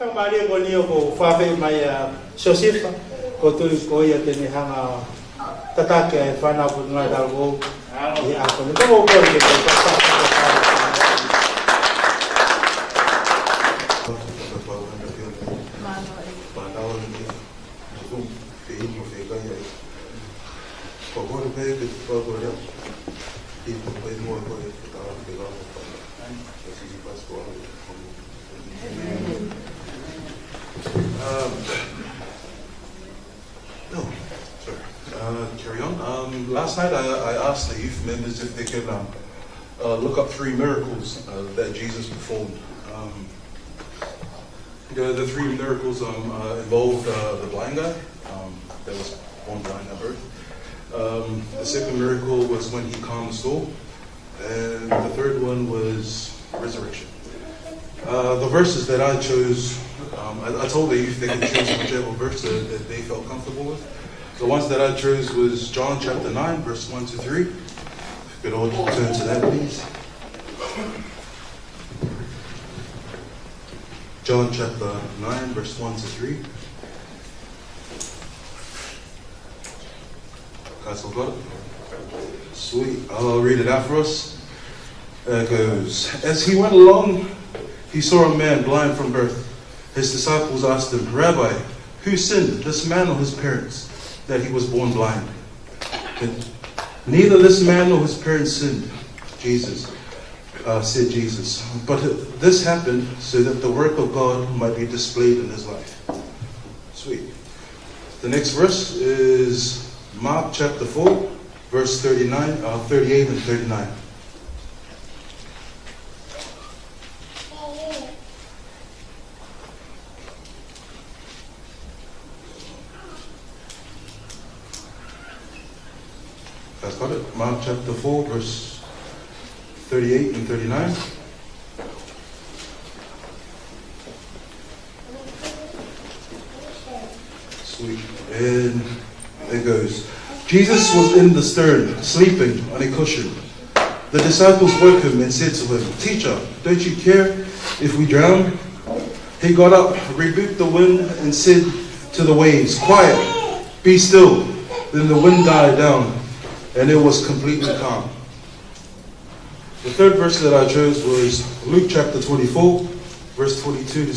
Ang mali ko niyo ko fafe may Siosifa ko tuloy ko ya tini hanga tatake ay fana po nga dalgo di ako nito ko ko dito Carry on. Last night I asked the youth members if they could look up 3 miracles that Jesus performed. The 3 miracles involved the blind guy that was born blind at birth. The second miracle was when he calmed the storm. And the third one was resurrection. The verses that I chose, I told the youth they could choose whichever verse that they felt comfortable with. The ones that I chose was John chapter 9, verse 1 to 3. If you could all turn to that, please. John chapter 9, verse 1 to 3. Guys all got it? Sweet. I'll read it out for us. It goes, as he went along, he saw a man blind from birth. His disciples asked him, Rabbi, who sinned, this man or his parents, that he was born blind? And neither this man nor his parents sinned, said Jesus. But this happened so that the work of God might be displayed in his life. Sweet. The next verse is Mark chapter 4, verse 38 and 39. That's got it. Mark chapter 4, verse 38 and 39. Sweet. And it goes. Jesus was in the stern, sleeping on a cushion. The disciples woke him and said to him, Teacher, don't you care if we drown? He got up, rebuked the wind, and said to the waves, Quiet, be still. Then the wind died down, and it was completely calm. The third verse that I chose was Luke chapter 24, verse 2 to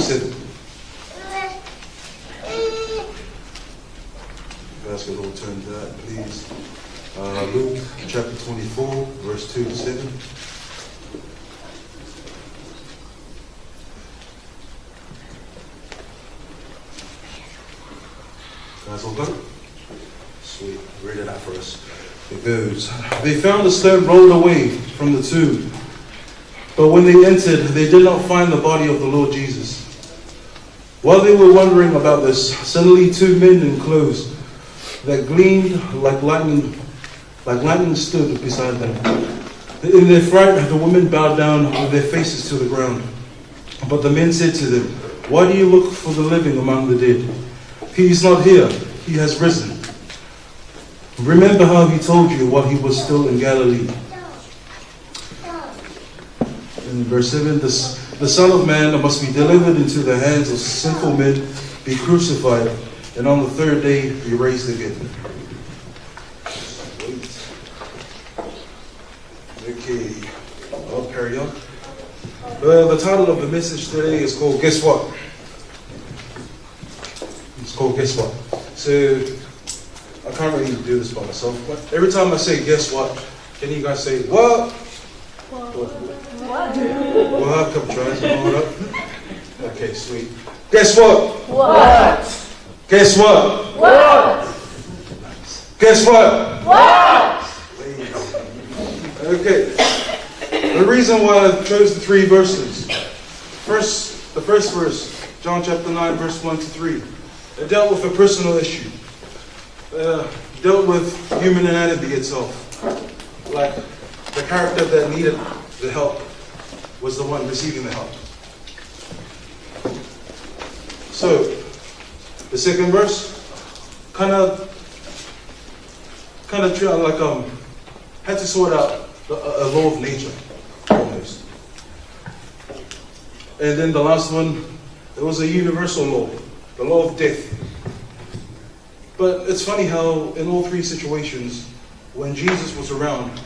7. You guys could all turn to that, please. Luke chapter 24, verse 2 to 7. Guys all got it? Sweet. Read it out for us. It goes, they found the stone rolled away from the tomb. But when they entered, they did not find the body of the Lord Jesus. While they were wondering about this, suddenly 2 men in clothes that gleamed like lightning stood beside them. In their fright, the women bowed down with their faces to the ground. But the men said to them, Why do you look for the living among the dead? He is not here, he has risen. Remember how he told you while he was still in Galilee. In verse 7, the Son of Man must be delivered into the hands of sinful men, be crucified, and on the third day be raised again. Okay, I'll carry on. The title of the message today is called Guess What? It's called Guess What? So, I can't really do this by myself, but every time I say guess what, can you guys say what? What? What? Come try it. Hold up. Okay, sweet. Guess what? What? Guess what? What? Guess what? What? Okay. The reason why I chose the 3 verses. The first verse, John chapter 9, verse 1 to 3. It dealt with a personal issue. Dealt with human anatomy itself. Like the character that needed the help was the one receiving the help. So, the second verse kind of had to sort out a law of nature almost. And then the last one, it was a universal law, the law of death. But it's funny how in all three situations, when Jesus was around,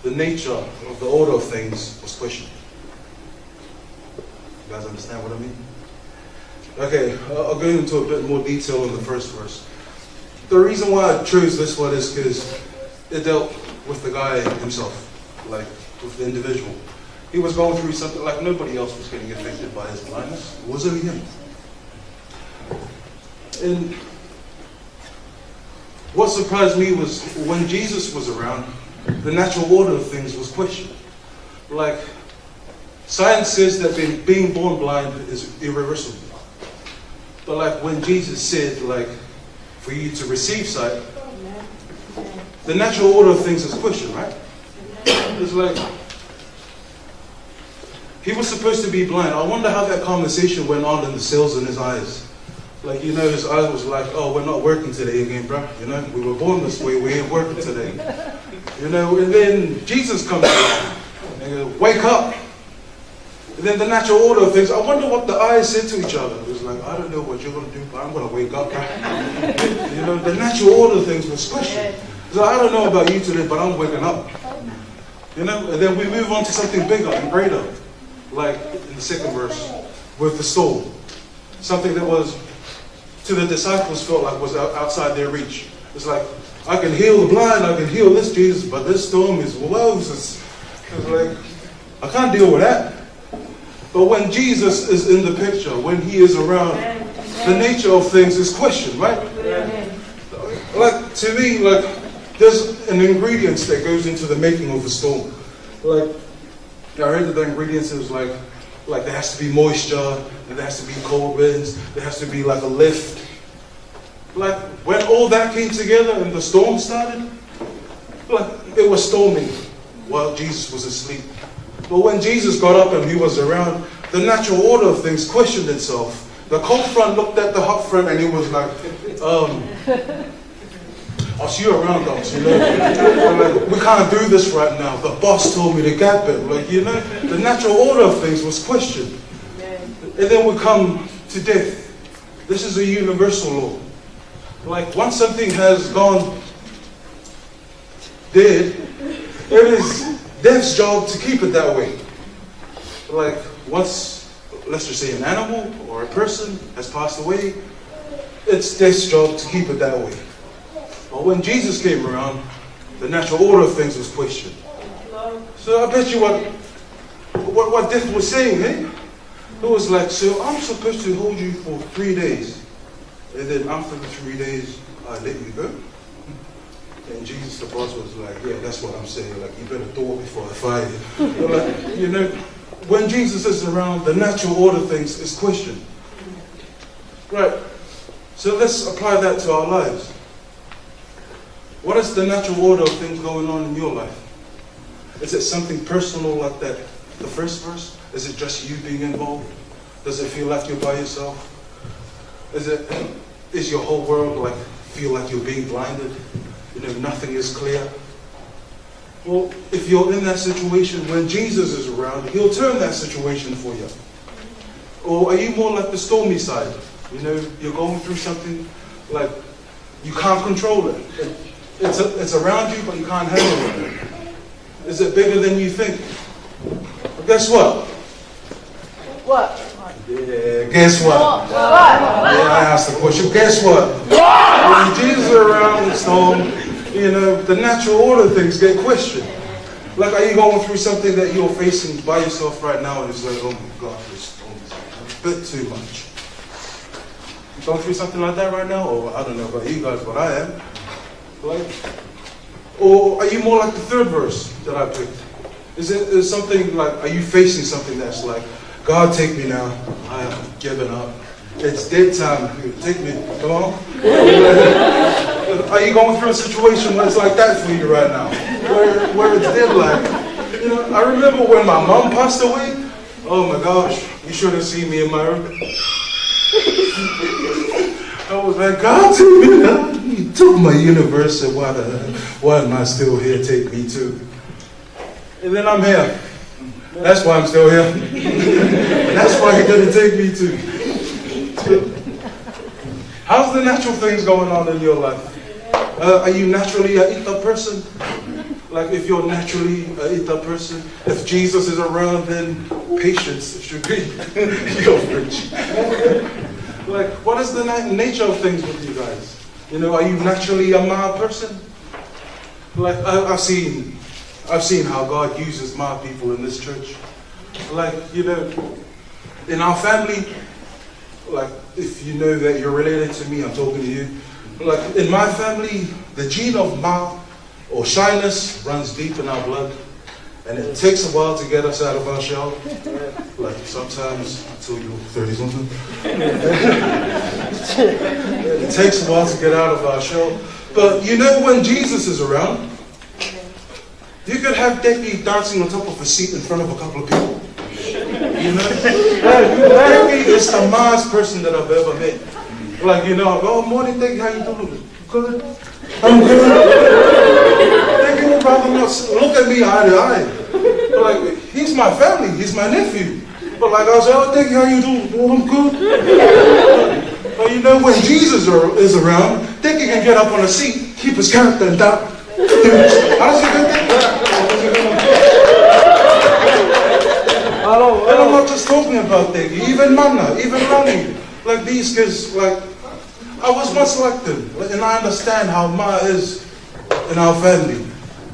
the nature of the order of things was questioned. You guys understand what I mean? Okay, I'll go into a bit more detail in the first verse. The reason why I chose this one is because it dealt with the guy himself, like with the individual. He was going through something like nobody else was getting affected by his blindness. It was only him. And what surprised me was when Jesus was around, the natural order of things was questioned. Like, science says that being born blind is irreversible. But like when Jesus said, like, for you to receive sight, the natural order of things is questioned, right? It's like, he was supposed to be blind. I wonder how that conversation went on in the cells in his eyes. Like, you know, his eyes was like, oh, we're not working today again, bro. You know, we were born this way, we ain't working today. You know, and then Jesus comes along and goes, wake up. And then the natural order of things, I wonder what the eyes said to each other. It was like, I don't know what you're going to do, but I'm going to wake up, bro. You know, the natural order of things was questioned. So I don't know about you today, but I'm waking up. You know, and then we move on to something bigger and greater. Like in the second verse, with the soul. Something that was, to the disciples, felt like was outside their reach. It's like, I can heal the blind, I can heal this, Jesus, but this storm is woes. It's like, I can't deal with that. But when Jesus is in the picture, when he is around, the nature of things is questioned, right? Like, to me, like, there's an ingredient that goes into the making of a storm. Like, I heard that the ingredients is like there has to be moisture, and there has to be cold winds, there has to be like a lift. Like when all that came together and the storm started, like it was storming while Jesus was asleep. But when Jesus got up and he was around, the natural order of things questioned itself. The cold front looked at the hot front and he was like, I'll see you around, dogs, you know. Like, we can't do this right now. The boss told me to gap it. Like, you know, the natural order of things was questioned. And then we come to death. This is a universal law. Like, once something has gone dead, it is death's job to keep it that way. Like, once, let's just say an animal or a person has passed away, it's death's job to keep it that way. But when Jesus came around, the natural order of things was questioned. So I bet you what death was saying, eh? It was like, so I'm supposed to hold you for 3 days. And then after the 3 days, I let you go. And Jesus, the boss, was like, yeah, that's what I'm saying. Like, you better do it before I fire you. Like, you know, when Jesus is around, the natural order of things is questioned. Right. So let's apply that to our lives. What is the natural order of things going on in your life? Is it something personal like that, the first verse? Is it just you being involved? Does it feel like you're by yourself? Is your whole world like, feel like you're being blinded? You know, nothing is clear? Well, if you're in that situation, when Jesus is around, he'll turn that situation for you. Or are you more like the stormy side? You know, you're going through something like you can't control it. It's around you, but you can't handle it. Is it bigger than you think? Well, guess what? What? Yeah, guess what? What? Yeah, I asked the question. Guess what? When Jesus is around the storm, you know, the natural order of things get questioned. Like, are you going through something that you're facing by yourself right now, and it's like, oh my God, this storm is a bit too much. You going through something like that right now? Or I don't know about you guys, but I am. Like, or are you more like the third verse that I picked? Is something like, are you facing something that's like, God, take me now. I have given up. It's dead time. Take me. Come on. Are you going through a situation where it's like that for you right now? Where it's dead like? You know, I remember when my mom passed away. Oh my gosh, you should have seen me in my room. I was like, God, take me now. You took my universe, and why am I still here? Take me too. And then I'm here. That's why I'm still here. That's why he didn't take me to. How's the natural things going on in your life? Are you naturally an eat-up person? Like if you're naturally an eat-up person, if Jesus is around, then patience should be your fridge. Like, what is the nature of things with you guys? You know, are you naturally a mild person? Like, I've seen how God uses mild people in this church. Like, you know, in our family, like, if you know that you're related to me, I'm talking to you. Like, in my family, the gene of mild or shyness runs deep in our blood. And it takes a while to get us out of our shell. Like, sometimes until you're 30-something. It takes a while to get out of our shell. But you know, when Jesus is around, you could have Deki dancing on top of a seat in front of a couple of people. You know? Deki is the maddest person that I've ever met. Like, you know, oh, morning, Deki, how you doing? Good. I'm good. Deki would rather not look at me eye to eye. But like, he's my family, he's my nephew. But like, I was like, oh, Deki, how you doing? Oh, I'm good. But you know, when Jesus is around, Deki can get up on a seat, keep his character and down. How does he do that? And I'm not just talking about Deki, even Mana, even Rani. Like these kids, like, I was once like them, and I understand how Ma is in our family.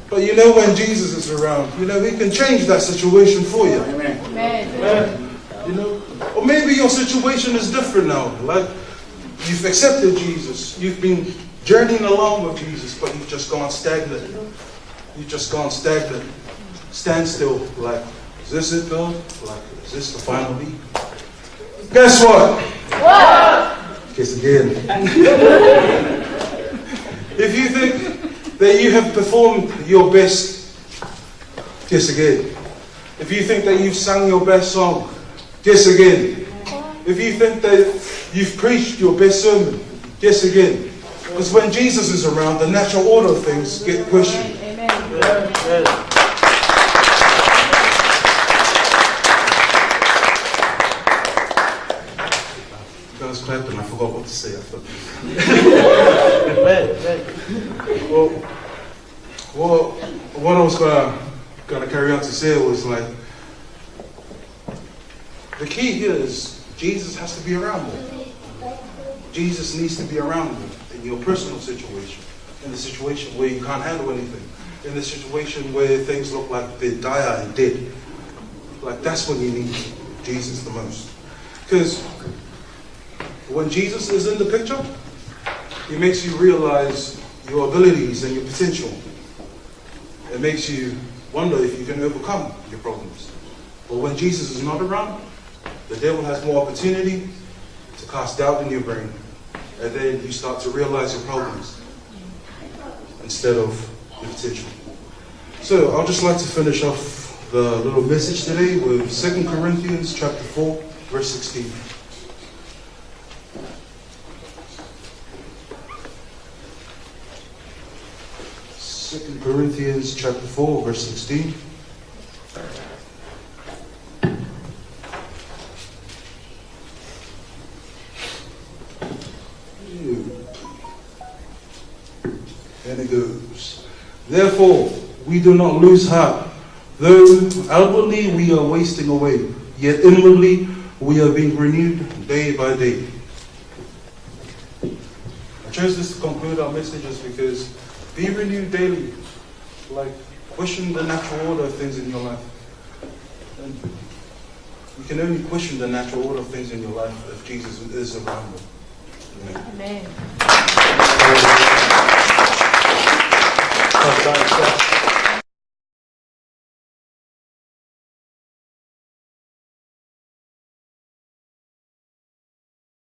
But you know, when Jesus is around, you know, he can change that situation for you. Amen. You know, or maybe your situation is different now. Like, you've accepted Jesus, you've been journeying along with Jesus, but you've just gone stagnant. You've just gone stagnant. Stand still. Like, is this it, God? Like, is this the final beat? Guess what? What? Guess again. If you think that you have performed your best, guess again. If you think that you've sung your best song, guess again. If you think that you've preached your best sermon, guess again. Because when Jesus is around, the natural order of things get questioned. Amen. You guys clapped and I forgot what to say after. Well, what I was gonna carry on to say was like, the key here is Jesus has to be around you. Jesus needs to be around you in your personal situation, in the situation where you can't handle anything, in the situation where things look like they're dire and dead. Like, that's when you need Jesus the most. Because when Jesus is in the picture, he makes you realize your abilities and your potential. It makes you wonder if you can overcome your problems. But when Jesus is not around, the devil has more opportunity to cast doubt in your brain. And then you start to realize your problems instead of your potential. So I'd just like to finish off the little message today with 2 Corinthians chapter 4, verse 16. 2 Corinthians chapter 4, verse 16. And it goes, therefore, we do not lose heart, though outwardly we are wasting away, yet inwardly we are being renewed day by day. I chose this to conclude our messages because be renewed daily. Like, question the natural order of things in your life. And you can only question the natural order of things in your life if Jesus is around you. Amen. Amen.